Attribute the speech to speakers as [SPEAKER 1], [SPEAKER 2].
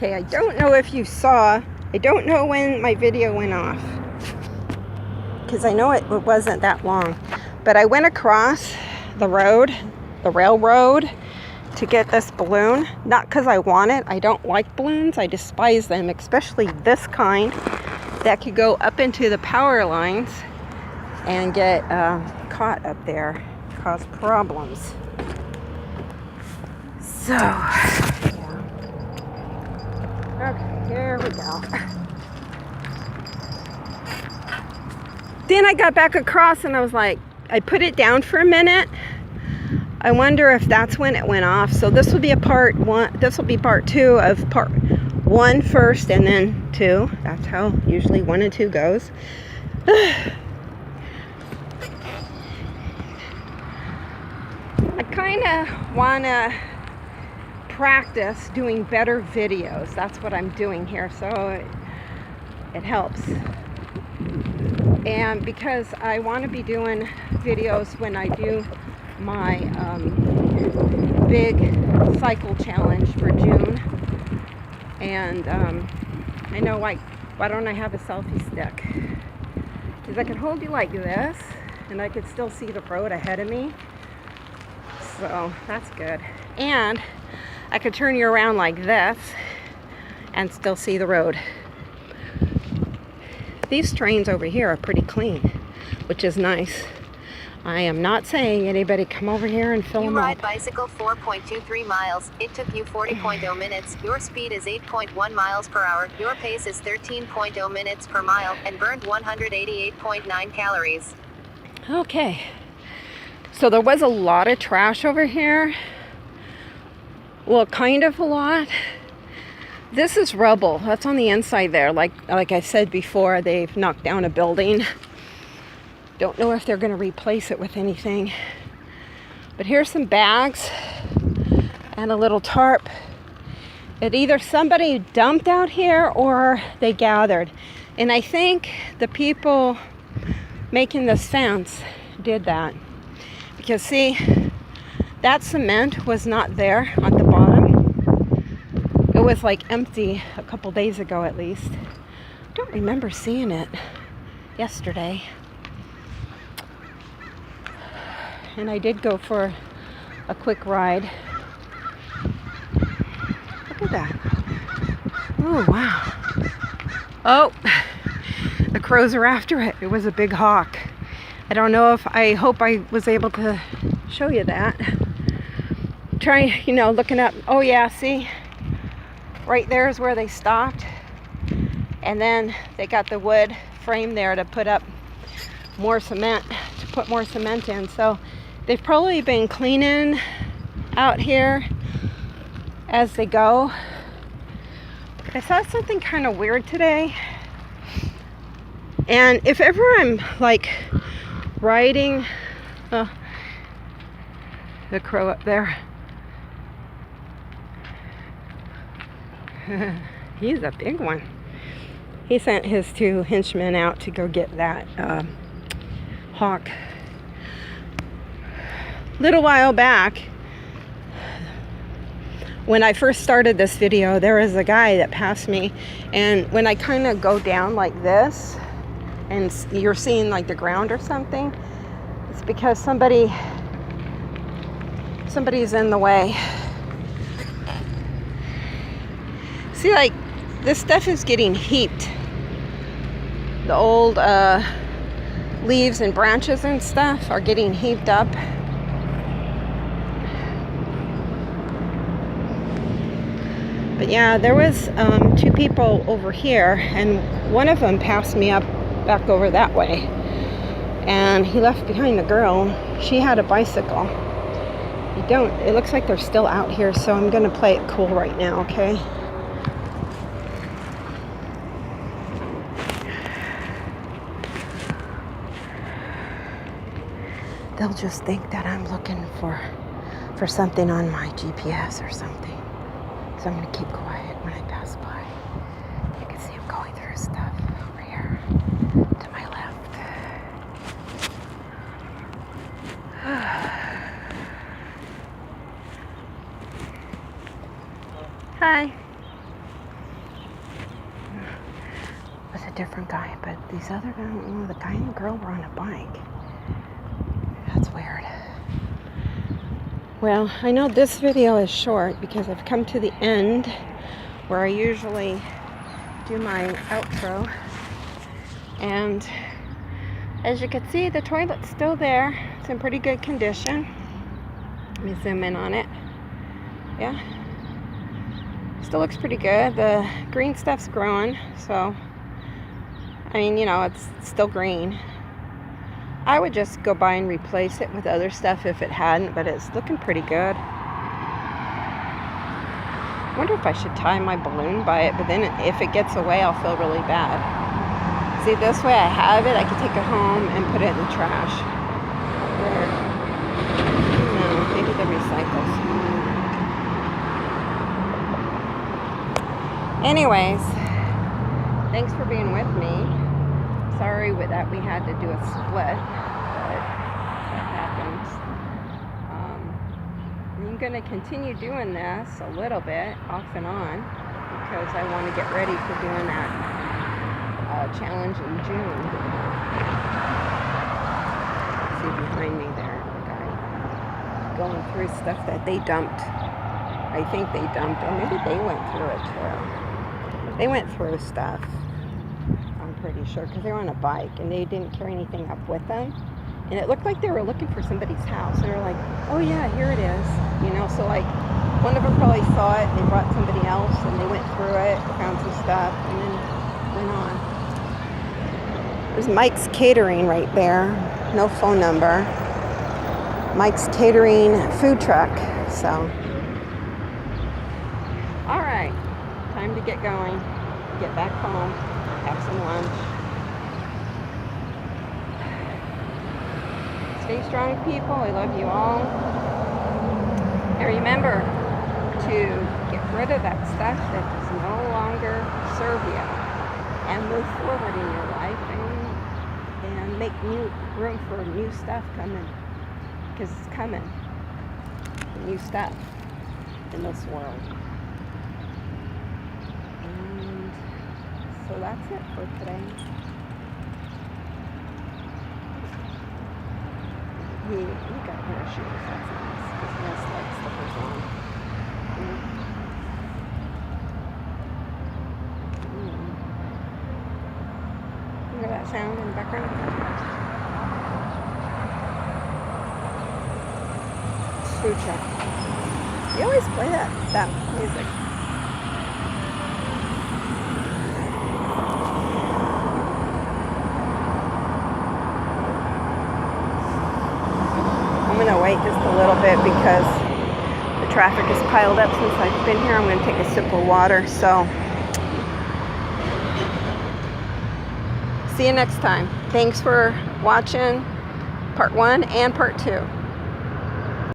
[SPEAKER 1] Okay, I don't know if you saw, I don't know when my video went off, because I know it wasn't that long, but I went across the road, the railroad, to get this balloon. Not because I want it. I don't like balloons. I despise them, especially this kind that could go up into the power lines and get caught up there, cause problems. So, okay, here we go. Then I got back across and I was like, I put it down for a minute. I wonder if that's when it went off. So this will be a part one. This will be part two of part one first and then two. That's how usually 1 and 2 goes. I kind of want to practice doing better videos. That's what I'm doing here. So it helps. And because I want to be doing videos when I do my big cycle challenge for June. And I know, like, why don't I have a selfie stick? Because I can hold you like this and I could still see the road ahead of me. So that's good. And I could turn you around like this and still see the road. These trains over here are pretty clean, which is nice. I am not saying anybody come over here and fill them up.
[SPEAKER 2] You ride bicycle 4.23 miles. It took you 40.0 minutes. Your speed is 8.1 miles per hour. Your pace is 13.0 minutes per mile and burned 188.9 calories.
[SPEAKER 1] Okay. So there was a lot of trash over here. Well, kind of a lot. This is rubble. That's on the inside there. Like I said before, they've knocked down a building. Don't know if they're going to replace it with anything. But here's some bags and a little tarp. It either somebody dumped out here or they gathered. And I think the people making this fence did that. Because see, that cement was not there on the bottom. It was like empty a couple days ago at least. I don't remember seeing it yesterday. And I did go for a quick ride. Look at that. Oh, wow. Oh, the crows are after it. It was a big hawk. I don't know if, I hope I was able to show you that. Try, looking up. Oh yeah, see? Right there is where they stopped. And then they got the wood frame there to put up more cement, to put more cement in. So they've probably been cleaning out here as they go. I saw something kind of weird today. And if ever I'm like riding, the crow up there. He's a big one. He sent his 2 henchmen out to go get that hawk. Little while back, when I first started this video, there was a guy that passed me, and when I kind of go down like this and you're seeing like the ground or something, it's because somebody's in the way. See, like, this stuff is getting heaped. The old leaves and branches and stuff are getting heaped up. But yeah, there was 2 people over here, and one of them passed me up back over that way. And he left behind the girl. She had a bicycle. It looks like they're still out here, so I'm gonna play it cool right now, okay? They'll just think that I'm looking for something on my GPS or something. So I'm going to keep quiet when I pass by. You can see I'm going through stuff over here to my left. Hi. different guy, but these other guys, the guy and the girl were on a bike. That's weird. Well, I know this video is short because I've come to the end where I usually do my outro. And as you can see, the toilet's still there. It's in pretty good condition. Let me zoom in on it. Yeah. Still looks pretty good. The green stuff's growing, so I mean, you know, it's still green. I would just go by and replace it with other stuff if it hadn't, but it's looking pretty good. I wonder if I should tie my balloon by it, but then if it gets away, I'll feel really bad. See, this way I have it, I can take it home and put it in the trash. Or, no, maybe the recycles. Anyways, thanks for being with me. Sorry that we had to do a split, but that happens. I'm going to continue doing this a little bit off and on because I want to get ready for doing that challenge in June. See behind me there, the guy going through stuff that they dumped. I think they dumped, or maybe they went through it too. They went through stuff. Pretty sure, because they were on a bike and they didn't carry anything up with them, and it looked like they were looking for somebody's house. They were like, oh yeah, here it is, you know. So like one of them probably saw it, they brought somebody else and they went through it, found some stuff, and then went on. There's Mike's Catering right there, no phone number. Mike's Catering food truck. So all right, time to get going, get back home, have some lunch. Stay strong, people. I love you all. And remember to get rid of that stuff that does no longer serve you and move forward in your life and make new room for new stuff coming, because it's coming. New stuff in this world. So that's it for today. He got pair of shoes. That's nice. Because he has like slippers on. You hear that sound in the background? Food truck. They always play that music. I'm going to wait just a little bit because the traffic is piled up since I've been here. I'm going to take a sip of water. So, see you next time. Thanks for watching part 1 and part 2.